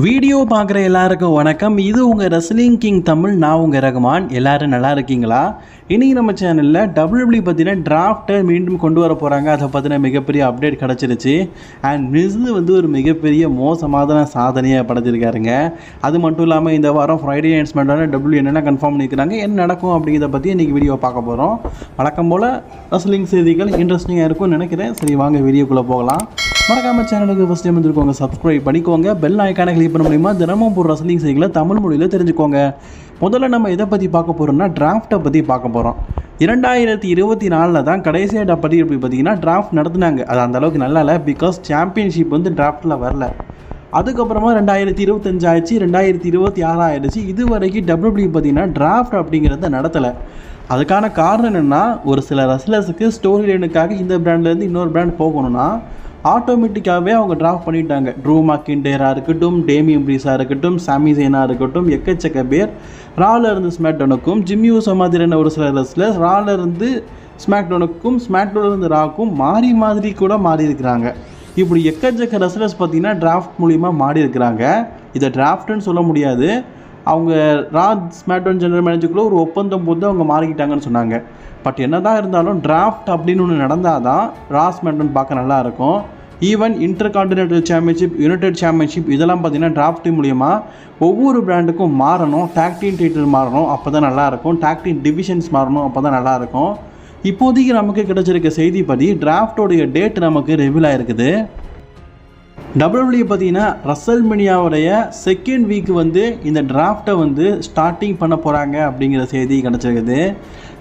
Video பார்க்குற எல்லாருக்கும் வணக்கம். இது உங்கள் ரெஸ்லிங் கிங் தமிழ். நான் உங்கள் ரகுமான். எல்லோரும் நல்லா இருக்கீங்களா? இன்றைக்கி நம்ம சேனலில் WWE பற்றின டிராஃப்டை மீண்டும் கொண்டு வர போகிறாங்க. அதை பற்றின மிகப்பெரிய அப்டேட் கிடச்சிருச்சு. அண்ட் மிஸ் ஒரு மிகப்பெரிய மோசமான சாதனையை படைச்சிருக்காருங்க. அது மட்டும் இல்லாமல் இந்த வாரம் ஃப்ரைடே நைட் ஸ்மாக்டவுனில் WWE என்னென்ன கன்ஃபார்ம் பண்ணியிருக்கிறாங்க, என்ன நடக்கும் அப்படிங்கிறத பற்றி இன்றைக்கி வீடியோ பார்க்க போகிறோம். வழக்கம் போல் ரெஸ்லிங் செய்திகள் இன்ட்ரெஸ்டிங்காக இருக்கும்னு நினைக்கிறேன். சரி, வாங்க வீடியோக்குள்ளே போகலாம். மறக்காம சேனலுக்கு ஃபஸ்ட் டைம் வந்துருக்கோங்க, சப்ஸ்கிரைப் பண்ணிக்கோங்க. பெல் ஐக்கானை கிளிக் பண்ண முடியுமா தினமும் போடுற ரெஸ்லிங் செய்திகளை தமிழ் மொழியில் தெரிஞ்சுக்கோங்க. முதல்ல நம்ம இதை பற்றி பார்க்க போகிறோம்னா டிராஃப்டை பற்றி பார்க்க போகிறோம். 2024 தான் கடைசியாக எப்படி பார்த்தீங்கன்னா டிராஃப்ட் நடத்துனாங்க. அது அந்தளவுக்கு நல்லா இல்லை, பிகாஸ் சாம்பியன்ஷிப் டிராஃப்டில் வரல. அதுக்கப்புறமா 2025 ஆயிடுச்சு, 2026 ஆயிடுச்சு. இது வரைக்கும் WWE பார்த்தீங்கன்னா டிராஃப்ட் அப்படிங்கிறத நடத்தலை. அதுக்கான காரணம் என்னென்னா, ஒரு சில ரெஸ்லர்ஸுக்கு ஸ்டோரி லைனுக்காக இந்த பிராண்ட்லேருந்து இன்னொரு பிராண்ட் போகணும்னா ஆட்டோமேட்டிக்காகவே அவங்க டிராஃப்ட் பண்ணிட்டாங்க. ட்ரூ மக்கின்டேராக இருக்கட்டும், டேமியன் ப்ரீஸாக இருக்கட்டும், சாமி சேனாக இருக்கட்டும், எக்கச்சக்க பேர் ராவில் இருந்து ஸ்மாக்டவுனுக்கும், ஜிம்மி ஊசோ மாதிரியான ஒரு சில ரெஸ்லர்ஸ் ராவில் இருந்து ஸ்மாக்டவுனுக்கும், ஸ்மாக்டவுனில் இருந்து ராக்கும் மாறி கூட மாறி இருக்கிறாங்க. இப்படி எக்கச்சக்க ரெஸ்லர்ஸ் பார்த்திங்கன்னா டிராஃப்ட் மூலிமா மாறி இருக்கிறாங்க. இதை டிராஃப்ட்டுன்னு சொல்ல முடியாது. அவங்க ஸ்மாக்டவுன் ஜெனரல் மேனேஜருக்குள்ளே ஒரு ஒப்பந்தம் போட்டு அவங்க மாறிக்கிட்டாங்கன்னு சொன்னாங்க. பட் என்ன தான் இருந்தாலும் டிராஃப்ட் அப்படின்னு ஒன்று நடந்தால் தான் ஸ்மாக்டவுன் பார்க்க நல்லாயிருக்கும். Even intercontinental championship, United championship இதெல்லாம் பார்த்திங்கன்னா டிராஃப்ட் மூலிமா ஒவ்வொரு பிராண்டுக்கும் மாறணும். டாக் டீம் டைட்டில் மாறணும், அப்போ தான் நல்லாயிருக்கும். டாக் டீம் டிவிஷன்ஸ் மாறணும், அப்போ தான் நல்லாயிருக்கும். இப்போதைக்கு நமக்கு கிடைச்சிருக்க செய்திப்படி டிராஃப்டோடைய டேட் நமக்கு ரிவீல் ஆகிருக்குது. WWE பார்த்தீங்கன்னா ரசல்மேனியாவுடைய செகண்ட் வீக் இந்த டிராஃப்டை ஸ்டார்டிங் பண்ண போகிறாங்க அப்படிங்கிற செய்தி கிடச்சிருக்குது.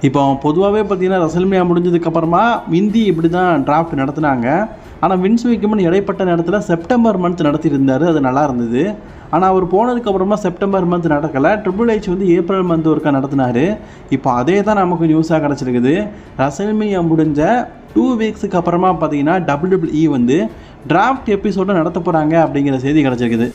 இப்போ பொதுவாகவே பார்த்தீங்கன்னா ரசல்மேனியா முடிஞ்சதுக்கப்புறமா இந்தி இப்படி தான் டிராஃப்ட் நடத்துனாங்க. ஆனால் வின்ஸ் மேக்மேன் இடைப்பட்ட நேரத்தில் செப்டம்பர் மந்த் நடத்தியிருந்தார். அது நல்லா இருந்தது. ஆனால் அவர் போனதுக்கப்புறமா செப்டம்பர் மந்த் நடக்கலை. ட்ரிபிள் H ஏப்ரல் மந்த் ஒருக்கா நடத்தினார். இப்போ அதே தான் நமக்கு நியூஸாக கிடச்சிருக்குது. ரசல்மேனியா முடிஞ்ச 2 வீக்ஸுக்கு அப்புறமா பார்த்தீங்கன்னா WWE டிராஃப்ட் எபிசோட நடத்த போகிறாங்க அப்படிங்கிற செய்தி கிடச்சிருக்குது.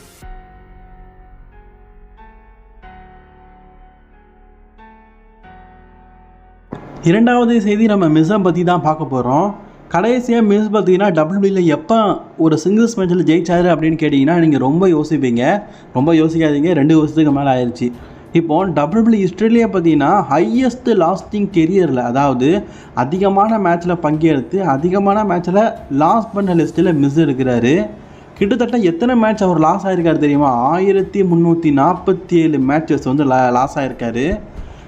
இரண்டாவது செய்தி நம்ம மிஸ்ஸை பற்றி தான் பார்க்க போகிறோம். கடைசியாக மிஸ் பார்த்தீங்கன்னா WWEல எப்போ ஒரு சிங்கிள்ஸ் மேட்சில் ஜெயிச்சாரு அப்படின்னு கேட்டிங்கன்னா நீங்கள் ரொம்ப யோசிப்பீங்க. ரொம்ப யோசிக்காதீங்க, 2 வருஷத்துக்கு மேலே ஆயிடுச்சு. இப்போ WWE ஹிஸ்ட்ரியிலே பார்த்தீங்கன்னா ஹையஸ்ட் லாஸ்டிங் கெரியரில், அதாவது அதிகமான மேட்ச்சில் பங்கெடுத்து அதிகமான மேட்ச்சில் லாஸ் பண்ண லிஸ்ட்டில் மிஸ் இருக்கிறாரு. கிட்டத்தட்ட எத்தனை மேட்ச் அவர் லாஸ் ஆகிருக்காரு தெரியுமா? 1347 மேட்சஸ் லாஸ் ஆகிருக்காரு.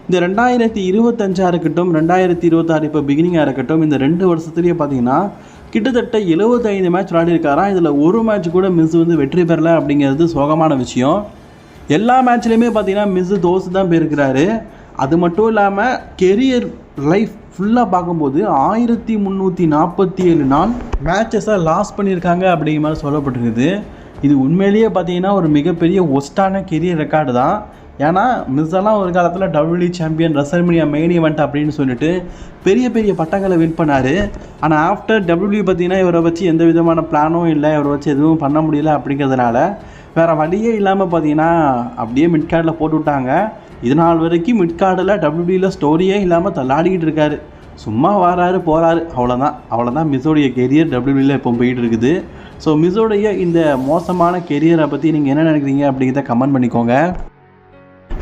இந்த 2025 இருக்கட்டும், 2026 இப்போ பிகினிங்காக இருக்கட்டும், இந்த 2 வருஷத்துலேயே பார்த்தீங்கன்னா கிட்டத்தட்ட 75 மேட்ச் விளையாடிருக்காராம். இதில் ஒரு மேட்ச் கூட மிஸ் வெற்றி பெறலை அப்படிங்கிறது சோகமான விஷயம். எல்லா மேட்ச்லேயுமே பார்த்தீங்கன்னா மிஸ் தோசு தான் போயிருக்கிறாரு. அது மட்டும் இல்லாமல் கெரியர் லைஃப் ஃபுல்லாக பார்க்கும்போது 1347 நாள் மேட்சஸை லாஸ் பண்ணியிருக்காங்க அப்படிங்கிற மாதிரி சொல்லப்பட்டிருக்குது. இது உண்மையிலேயே பார்த்தீங்கன்னா ஒரு மிகப்பெரிய ஒஸ்டான கெரியர் ரெக்கார்டு தான். ஏன்னா மிஸ்ஸெல்லாம் ஒரு காலத்தில் WWE champion, WrestleMania main event அப்படின்னு சொல்லிட்டு பெரிய பெரிய பட்டங்களை வின் பண்ணார். ஆனால் ஆஃப்டர் WWE பார்த்தீங்கன்னா இவரை வச்சு எந்த விதமான பிளானும் இல்லை, இவரை வச்சு எதுவும் பண்ண முடியல. அப்படிங்கிறதுனால வேறு வழியே இல்லாமல் பார்த்தீங்கன்னா அப்படியே மிட் கார்டில் போட்டு விட்டாங்க. இது நாள் வரைக்கும் மிட் கார்டில் WWEல ஸ்டோரியே இல்லாமல் தள்ளாடிக்கிட்டு இருக்காரு. சும்மா வராரு போகிறாரு, அவ்வளோதான் மிஸ்ஸோடைய கெரியர் WWEல இப்போ போயிட்டு இருக்குது. ஸோ மிஸ்ஸோடைய இந்த மோசமான கெரியரை பற்றி நீங்கள் என்ன நினைக்கிறீங்க அப்படிங்கிறத கமெண்ட் பண்ணிக்கோங்க.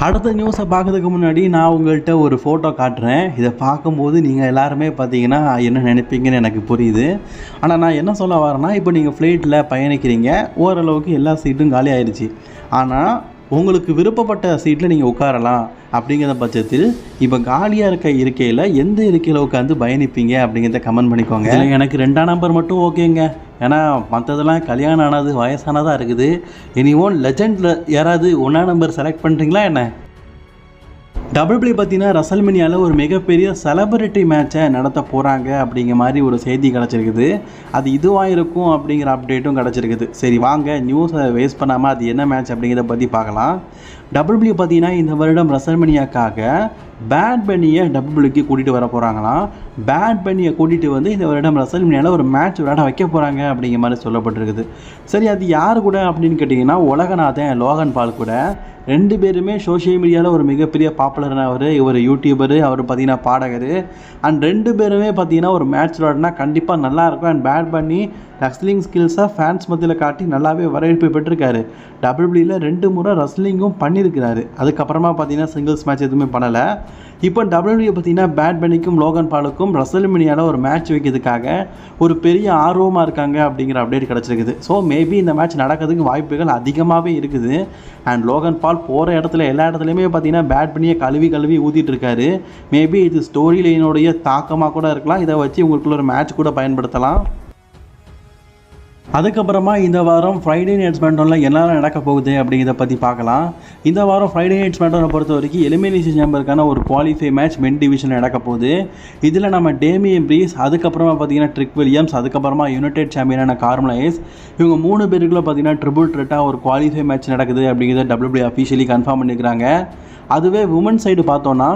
அடுத்த நியூஸை பார்க்கறதுக்கு முன்னாடி நான் உங்கள்கிட்ட ஒரு ஃபோட்டோ காட்டுறேன். இதை பார்க்கும்போது நீங்கள் எல்லாருமே பார்த்தீங்கன்னா என்ன நினைப்பீங்கன்னு எனக்கு புரியுது. ஆனால் நான் என்ன சொல்ல வரேன்னா, இப்போ நீங்கள் ஃப்ளைட்டில் பயணிக்கிறீங்க, ஓரளவுக்கு எல்லா சீட்டும் காலி ஆயிடுச்சு. ஆனால் உங்களுக்கு விருப்பப்பட்ட சீட்டில் நீங்கள் உட்காரலாம். அப்படிங்கிற பட்சத்தில் இப்போ காலியாக இருக்கையில் எந்த இருக்கையில் உட்காந்து பயணிப்பீங்க அப்படிங்கிறத கமெண்ட் பண்ணிக்கோங்க. எனக்கு 2ஆம் நம்பர் மட்டும் ஓகேங்க. ஏன்னா மற்றதெல்லாம் கல்யாணம் ஆனது வயசானதாக இருக்குது. இனிவோன் லெஜண்டில் யாராவது 1ஆம் நம்பர் செலக்ட் பண்ணுறீங்களா என்ன? WWE பார்த்தீங்கன்னா ரசல்மேனியாவில் ஒரு மிகப்பெரிய செலப்ரிட்டி மேட்சை நடத்த போகிறாங்க அப்படிங்கிற மாதிரி ஒரு செய்தி கிடச்சிருக்குது. அது இதுவாக இருக்கும் அப்படிங்கிற அப்டேட்டும் கிடச்சிருக்குது. சரி வாங்க நியூஸை வேஸ்ட் பண்ணாமல் அது என்ன மேட்ச் அப்படிங்கிறத பற்றி பார்க்கலாம். WWE பார்த்தீங்கன்னா இந்த வருடம் ரசல்மேனியாக்காக பேட் பன்னியை WWEக்கு கூட்டிகிட்டு வர போகிறாங்களாம். பேட் பன்னியை கூட்டிகிட்டு இந்த வருடம் ரசல்மேனியாவில் ஒரு மேட்ச் விளையாட வைக்க போகிறாங்க அப்படிங்கிற மாதிரி சொல்லப்பட்டிருக்குது. சரி, அது யார் கூட அப்படின்னு கேட்டிங்கன்னா உலகநாதன் லோகன் பால் கூட. 2 பேருமே சோஷியல் மீடியாவில் ஒரு மிகப்பெரிய பாப்புலரானவர். இவர் யூடியூபரு, அவர் பார்த்தீங்கன்னா பாடகர். அண்ட் 2 பேருமே பார்த்தீங்கன்னா ஒரு மேட்ச் விளையாடினா கண்டிப்பாக நல்லாயிருக்கும். அண்ட் பேட் பண்ணி ரெஸ்லிங் ஸ்கில்ஸை ஃபேன்ஸ் மத்தியில் காட்டி நல்லாவே வரவேற்பு பெற்றிருக்காரு. டபிள்யூபிள்யூல 2 முறை ரெஸ்லிங்கும் பண்ணியிருக்கிறாரு. அதுக்கப்புறமா பார்த்தீங்கன்னா சிங்கிள்ஸ் மேட்ச் எதுவுமே பண்ணலை. இப்போ டபிள்யூபிள்யூ பார்த்தீங்கன்னா பேட் பனிக்கும் லோகன் பாலுக்கும் ரெஸ்ல்மேனியாவில் ஒரு மேட்ச் வைக்கிறதுக்காக ஒரு பெரிய ஆர்வமாக இருக்காங்க அப்படிங்கிற அப்டேட் கிடச்சிருக்குது. ஸோ மேபி இந்த மேட்ச் நடக்கிறதுக்கு வாய்ப்புகள் அதிகமாகவே இருக்குது. அண்ட் லோகன் பால் போகிற இடத்துல எல்லா இடத்துலையுமே பார்த்தீங்கன்னா பேட் பனியை கழுவி ஊற்றிட்டு இருக்காரு. மேபி இது ஸ்டோரி லைனுடைய தாக்கமாக கூட இருக்கலாம். இதை வச்சு உங்களுக்குள்ள ஒரு மேட்ச் கூட பயன்படுத்தலாம். அதுக்கப்புறமா இந்த வாரம் ஃப்ரைடே நைட் ஸ்மாக்டவுனில் என்னெல்லாம் நடக்க போகுது அப்படிங்கிறத பற்றி பார்க்கலாம். இந்த வாரம் ஃப்ரைடே நைட் ஸ்மாக்டவுனை பொறுத்த வரைக்கும் எலிமினேஷன் சேம்பருக்கான ஒரு குவாலிஃபை மேட்ச் மென் டிவிஷனில் நடக்க போகுது. இதில் நம்ம டேமியன் பிரீஸ், அதுக்கப்புறமா பார்த்தீங்கன்னா ட்ரிக் வில்லியம்ஸ், அதுக்கப்புறமா யுனைடெட் சாம்பியனான கார்மெல் ஹேஸ், இவங்க 3 பேருக்குள்ள பார்த்தீங்கன்னா ட்ரிபிள் த்ரெட்டாக ஒரு குவாலிஃபை மேட்ச் நடக்குது அப்படிங்கிறத டபிள்யூபிள்யூ அஃபிஷியலி கன்ஃபார்ம் பண்ணிக்கிறாங்க. அதுவே உமன் சைடு பார்த்தோன்னா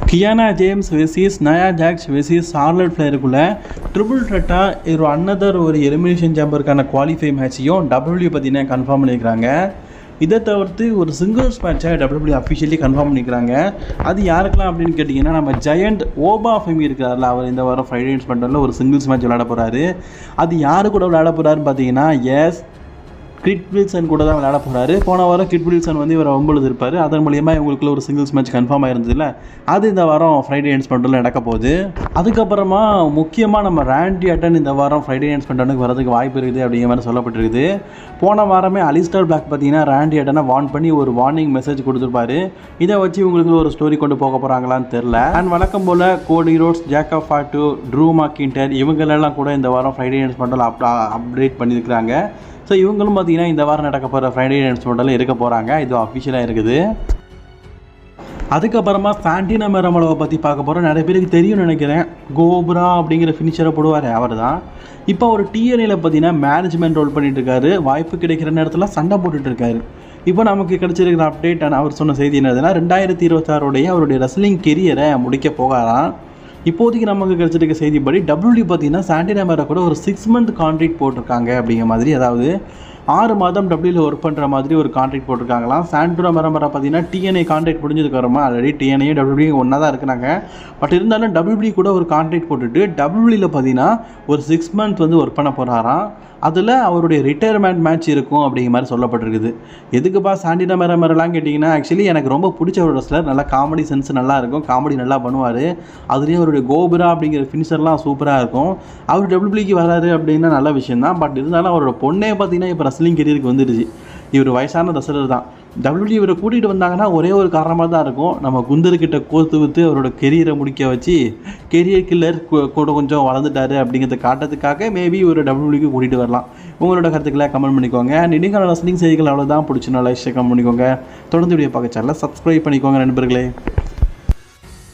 Kiana James versus Naia Jax versus Charlotte ஃப்ளேருக்குள்ளே ட்ரிபிள் த்ரெட்டாக ஒரு எலிமினேஷன் சேம்பருக்கான குவாலிஃபை மேட்சையும் டபிள்யூபிள்யூ பார்த்தீங்கன்னா கன்ஃபார்ம் பண்ணியிருக்கிறாங்க. இதை தவிர்த்து ஒரு சிங்கிள்ஸ் மேட்சை டபிள்யூபிள்யூ அஃபிஷியலி கன்ஃபார்ம் பண்ணிக்கிறாங்க. அது யாருக்கெல்லாம் அப்படின்னு கேட்டிங்கன்னா நம்ம ஜெயண்ட் ஓபா ஃபெமி இருக்கிறாரில்ல, அவர் இந்த வாரம் ஃப்ரைடே நைட் ஸ்மாக்டவுனில் ஒரு சிங்கிள்ஸ் மேட்ச் விளையாட போகிறாரு. அது யாரு கூட விளையாட போகிறாருன்னு பார்த்தீங்கன்னா கிட் வில்சன் கூட தான் விளையாட போகிறாரு. போன வாரம் கிட் வில்சன் வந்து இவர் ஒம்பது இருப்பார். அதன் மூலியமாக இவங்களுக்குள்ள ஒரு சிங்கிள்ஸ் மேட்ச் கன்ஃபார்ம் ஆயிருந்ததில்ல, அது இந்த வாரம் ஃப்ரைடே நைட் ஸ்மாக்டவுனில் நடக்க போகுது. அதுக்கப்புறமா முக்கியமாக நம்ம ராண்டி ஆர்டன் இந்த வாரம் ஃப்ரைடே நைட் ஸ்மாக்டவுனுக்கு வரதுக்கு வாய்ப்பு இருக்குது அப்படிங்கிற மாதிரி சொல்லப்பட்டிருக்குது. போன வாரமே அலிஸ்டர் பிளாக் பார்த்தீங்கன்னா ராண்டி ஆர்டனை வார்ன் பண்ணி ஒரு வார்னிங் மெசேஜ் கொடுத்துருப்பாரு. இதை வச்சு இவங்களுக்கு ஒரு ஸ்டோரி கொண்டு போக போகிறாங்களான்னு தெரில. அண்ட் வழக்கம் போல் Cody Rhodes, Jacob Fatu, Drew McIntyre இவங்களெல்லாம் கூட இந்த வாரம் ஃப்ரைடே நைட் ஸ்மாக்டவுனில் அப்டேட் பண்ணியிருக்கிறாங்க. ஸோ இவங்களும் பார்த்தீங்கன்னா இந்த வாரம் நடக்க போகிற ஃப்ரைடே நைட் ஸ்மாக்டவுனில் இருக்க போகிறாங்க. இது அஃபிஷியலாக இருக்குது. அதுக்கப்புறமா சாண்டினா மெரமலோவை பற்றி பார்க்க போகிறோம். நிறைய பேருக்கு தெரியும் நினைக்கிறேன். கோப்ரா அப்படிங்கிற ஃபினிஷரை போடுவார், அவர் தான். இப்போ ஒரு டிஎன்ஏல பார்த்தீங்கன்னா மேனேஜ்மெண்ட் ரோல் பண்ணிட்டு இருக்காரு. வாய்ப்பு கிடைக்கிற நேரத்தில் சண்டை போட்டுட்டு இருக்காரு. இப்போ நமக்கு கிடைச்சிருக்கிற அப்டேட், அவர் சொன்ன செய்தி என்னதுன்னா 2026 அவருடைய ரெஸ்லிங் கெரியரை முடிக்க போகிறாராம். இப்போதைக்கு நமக்கு கிடைச்சிருக்க செய்திப்படி டபிள்யூபிள்யூ பார்த்தீங்கன்னா சாண்டினா மெரா கூட ஒரு 6 மந்த் கான்ட்ராக்ட் போட்டிருக்காங்க அப்படிங்கிற மாதிரி, அதாவது 6 மாதம் டபிள்யூவில் ஒர்க் பண்ணுற மாதிரி ஒரு கான்ட்ராக்ட் போட்டிருக்காங்களாம். சாண்டினா மெரா பார்த்தீங்கன்னா டிஎன்ஏ கான்ட்ராக்ட் முடிஞ்சதுக்கு வரமா, ஆல்ரெடி டிஎன்ஏயும் டபிள்யூபிள்யூ ஒன்றா தான் இருக்கிறாங்க. பட் இருந்தாலும் டபிள்யூபிள்யூ கூட ஒரு கான்ட்ராக்ட் போட்டுட்டு டபிள்யூபிள்யூவில் பார்த்தீங்கன்னா ஒரு 6 மந்த் வந்து ஒர்க் பண்ண போகிறாராம். அதில் அவருடைய ரிட்டையர்மெண்ட் மேட்ச் இருக்கும் அப்படிங்கிற மாதிரி சொல்லப்பட்டிருக்குது. எதுக்குப்பா சாண்டினா மெராலாம் கேட்டிங்கன்னா, ஆக்சுவலி எனக்கு ரொம்ப பிடிச்ச ஒரு ரெஸ்லர். நல்லா காமெடி சென்ஸ் நல்லா இருக்கும், காமெடி நல்லா பண்ணுவார். அதுலேயும் அவருடைய கோபுரா அப்படிங்கிற ஃபினிஷர்லாம் சூப்பராக இருக்கும். அவர் டபிள்யூபிள்யூக்கு வராரு அப்படின்னா நல்ல விஷயம் தான். பட் இருந்தாலும் அவரோட பொண்ணே பார்த்தீங்கன்னா இப்போ ரெஸ்லிங் கெரியருக்கு வந்துடுச்சு. இவர் வயசான ரெஸ்லர் தான். டபிள்யூபிள்யூ இவரை கூட்டிகிட்டு வந்தாங்கன்னா ஒரே ஒரு காரணமாக தான் இருக்கும், நம்ம குந்தர்கிட்ட கோர்த்து விற்று அவரோட கெரியரை முடிக்க வச்சு கெரியர் கில்லர் கூட கொஞ்சம் வளர்ந்துட்டாரு அப்படிங்கிறத காட்டுறதுக்காக மேபி ஒரு டபிள்யூபிள்யூக்கு கூட்டிகிட்டு வரலாம். உங்களோட கருத்துக்களை கமெண்ட் பண்ணிக்கோங்க. நினைக்கான ரெஸ்லிங் செய்திகள் அவ்வளோதான். பிடிச்சினா லைக் ஷேர் கமெண்ட் பண்ணிக்கோங்க. தொடர்ந்து வீடியோ பார்க்க சேனலை சப்ஸ்கிரைப் பண்ணிக்கோங்க நண்பர்களே.